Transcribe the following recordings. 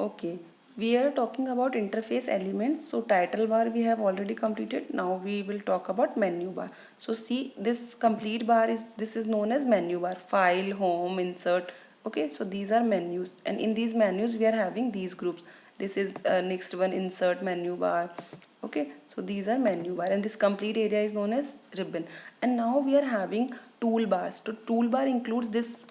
Okay, we are talking about interface elements. So title bar we have already completed. Now we will talk about menu bar. So see, this complete bar is known as menu bar. File, home, insert. Okay, so these are menus, and in these menus we are having these groups. This is next one, insert menu bar. Okay, so these are menu bar, and this complete area is known as ribbon. And now we are having toolbars. So toolbar includes this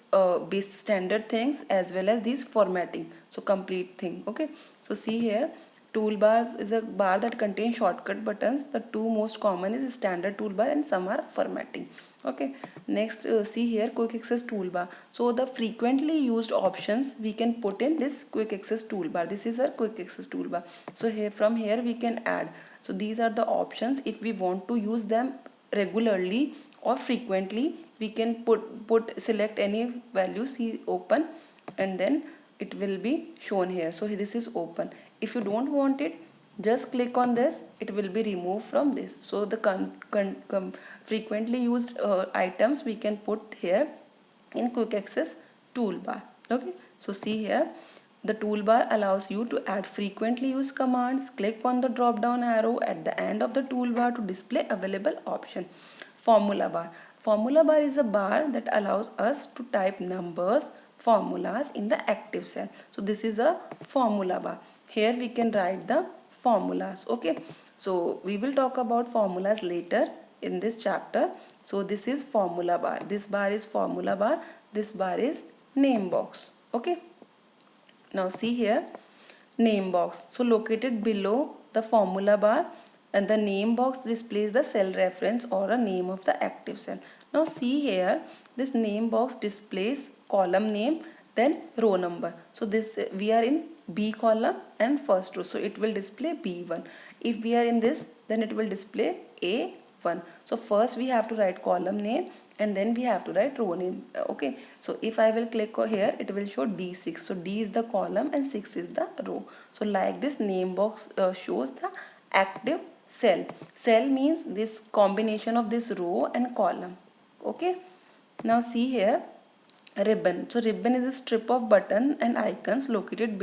base standard things as well as these formatting. So complete thing. Okay, so see here, toolbars is a bar that contains shortcut buttons. The two most common is standard toolbar and some are formatting. Okay, next see here, quick access toolbar. So the frequently used options we can put in this quick access toolbar. This is our quick access toolbar. So here, from here we can add. So these are the options. If we want to use them regularly or frequently, we can put select any value, see open, and then it will be shown here. So this is open. If you don't want it, just click on this, it will be removed from this. So the frequently used items we can put here in quick access toolbar. Okay, so see here, the toolbar allows you to add frequently used commands. Click on the drop down arrow at the end of the toolbar to display available option. Formula bar. Formula bar is a bar that allows us to type numbers, formulas in the active cell. So this is a formula bar. Here we can write the formulas. Okay, so we will talk about formulas later in this chapter. So this is formula bar. This bar is formula bar. This bar is name box. Okay, now see here, name box. So located below the formula bar, and the name box displays the cell reference or a name of the active cell. Now see here, this name box displays column name, then row number. So this we are in B column and first row, so it will display B1. If we are in this, then it will display A1. So first we have to write column name and then we have to write row name. Okay, so if I will click here, it will show D6. So D is the column and 6 is the row. So like this, name box shows the active cell. Cell means this combination of this row and column. Okay, now see here, ribbon. So ribbon is a strip of button and icons located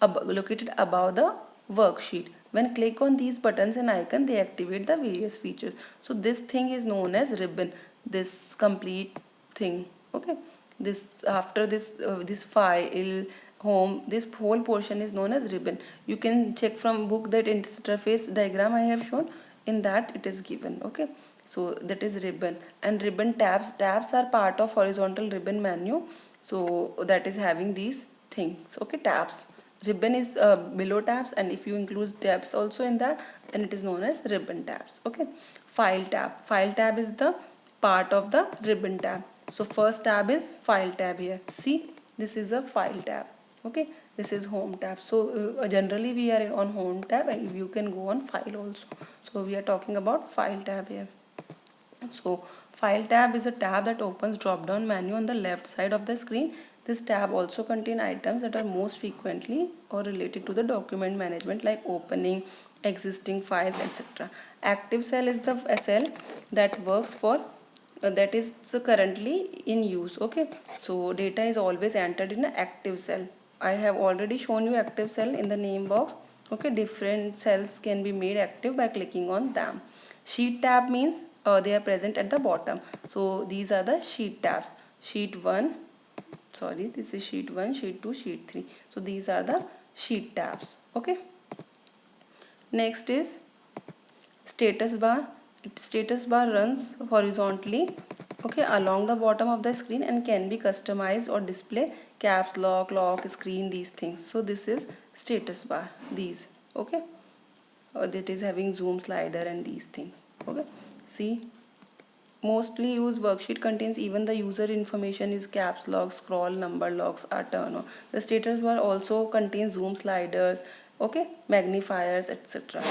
located above the worksheet. When click on these buttons and icon, they activate the various features. So this thing is known as ribbon, this complete thing. Okay, this after this this file, home, this whole portion is known as ribbon. You can check from book that interface diagram I have shown, in that it is given. Okay, so that is ribbon. And ribbon tabs are part of horizontal ribbon menu, so that is having these things. Okay, tabs, ribbon is below tabs, and if you include tabs also in that, then it is known as ribbon tabs. Okay, file tab is the part of the ribbon tab. So first tab is file tab. Here see, this is a file tab. Okay, this is home tab. So generally we are on home tab, and you can go on file also. So we are talking about file tab here. So file tab is a tab that opens drop down menu on the left side of the screen. This tab also contains items that are most frequently or related to the document management, like opening, existing files, etc. Active cell is the cell that works for that is currently in use. Okay, so data is always entered in an active cell. I have already shown you active cell in the name box. Okay, different cells can be made active by clicking on them. Sheet tab means they are present at the bottom. So these are the sheet tabs. Sheet 1, sorry, this is sheet 1, sheet 2, sheet 3. So these are the sheet tabs. Okay, next is status bar. Status bar runs horizontally, okay, along the bottom of the screen, and can be customized or display caps lock screen, these things. So this is status bar, these. Okay, that is having zoom slider and these things. Okay, see, mostly used worksheet contains even the user information is caps lock, scroll, number locks are turned on. The status bar also contains zoom sliders, okay, magnifiers, etc.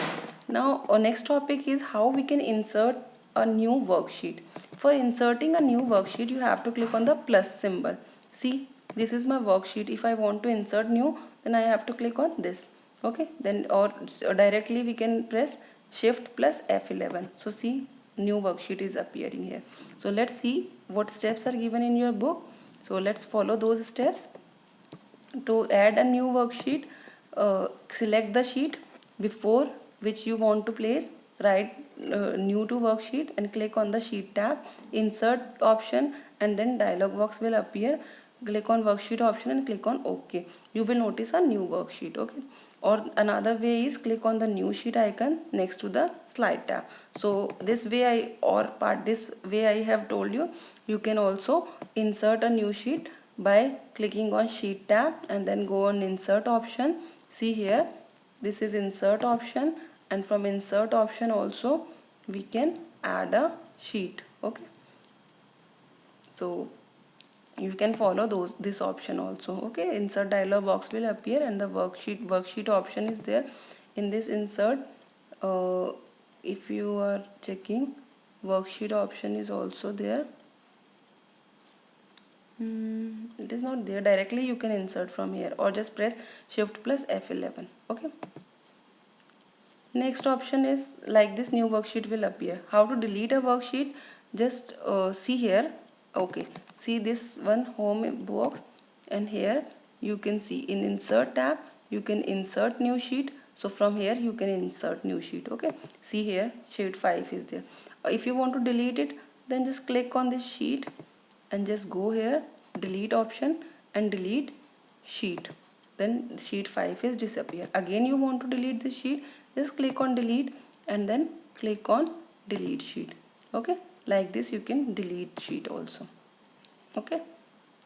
Now our next topic is how we can insert a new worksheet. For inserting a new worksheet, you have to click on the plus symbol. See, this is my worksheet. If I want to insert new, then I have to click on this. Okay, then or directly we can press shift plus F11. So see, new worksheet is appearing here. So let's see what steps are given in your book. So let's follow those steps. To add a new worksheet, select the sheet before which you want to place, write new to worksheet and click on the sheet tab, insert option, and then dialog box will appear. Click on worksheet option and click on OK. You will notice a new worksheet. Okay. Or another way is click on the new sheet icon next to the slide tab. So this way this way I have told you, you can also insert a new sheet by clicking on sheet tab and then go on insert option. See here, this is insert option, and from insert option also we can add a sheet. Okay, so you can follow this option also. Okay, insert dialog box will appear and the worksheet option is there. In this insert, if you are checking, worksheet option is also there. It is not there directly. You can insert from here or just press shift plus F11. Okay, next option is like this, new worksheet will appear. How to delete a worksheet? Just see here. Okay, see this one home box, and here you can see in insert tab you can insert new sheet. So from here you can insert new sheet. Okay, see here sheet 5 is there. If you want to delete it, then just click on this sheet and just go here, delete option, and delete sheet. Then sheet 5 is disappear. Again you want to delete this sheet, just click on delete and then click on delete sheet. Okay, like this you can delete sheet also. Okay,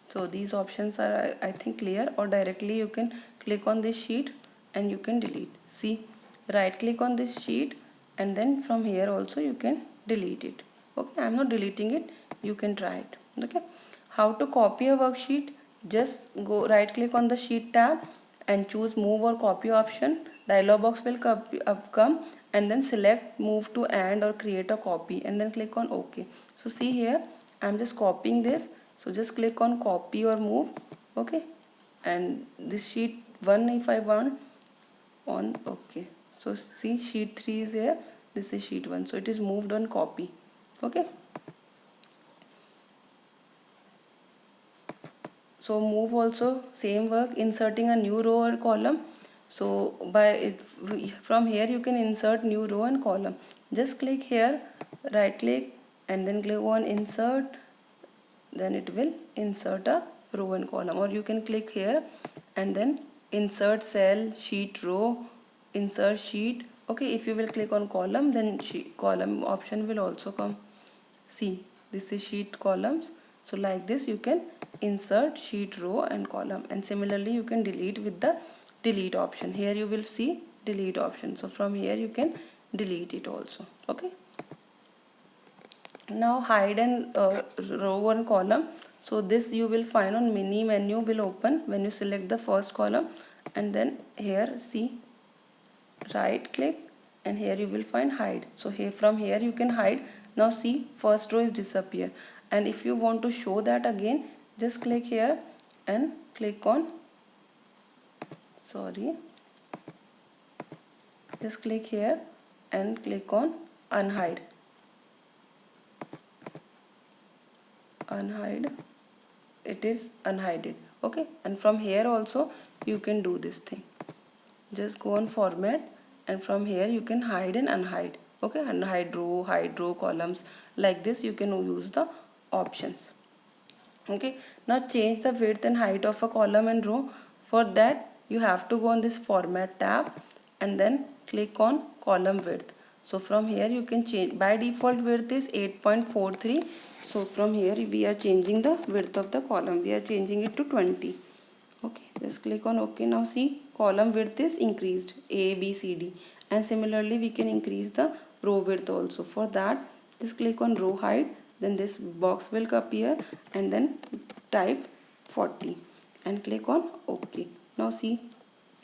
so these options are I think clear. Or directly you can click on this sheet and you can delete. See, right click on this sheet and then from here also you can delete it. Okay, I am not deleting it, you can try it. Okay, how to copy a worksheet? Just go right click on the sheet tab and choose move or copy option. Dialog box will come and then select move to and or create a copy and then click on OK. So see here, I am just copying this. So just click on copy or move. Okay, and this sheet 1 if I want on. Okay, so see sheet 3 is here, this is sheet 1, so it is moved on copy. Okay, so move also same work, inserting a new row or column. So from here you can insert new row and column. Just click here, right click and then click on insert, then it will insert a row and column. Or you can click here and then insert cell, sheet, row, insert sheet. Okay, if you will click on column, then column option will also come. See, this is sheet columns. So like this you can insert sheet, row and column, and similarly you can delete with the delete option. Here you will see delete option, so from here you can delete it also. Okay, now hide and row and column. So this you will find on mini menu will open when you select the first column, and then here see right click and here you will find hide. So here from here you can hide. Now see first row is disappear, and if you want to show that again, just click here and click on just click here and click on unhide. It is unhided. Okay, and from here also you can do this thing. Just go on format and from here you can hide and unhide. Okay, unhide row, hide row, columns, like this you can use the options. Okay, now change the width and height of a column and row. For that you have to go on this format tab and then click on column width. So from here you can change. By default width is 8.43. So from here we are changing the width of the column, we are changing it to 20. Okay, just click on OK. Now see column width is increased, A, B, C, D, and similarly we can increase the row width also. For that just click on row height, then this box will appear and then type 40 and click on OK. Now see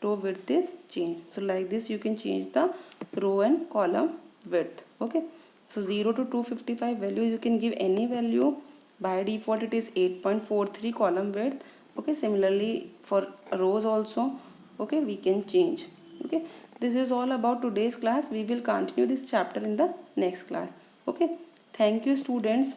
row width is changed. So like this you can change the row and column width. Okay, so 0 to 255 values you can give any value. By default it is 8.43 column width. Okay, similarly for rows also, okay, we can change. Okay, this is all about today's class. We will continue this chapter in the next class. Okay, thank you students.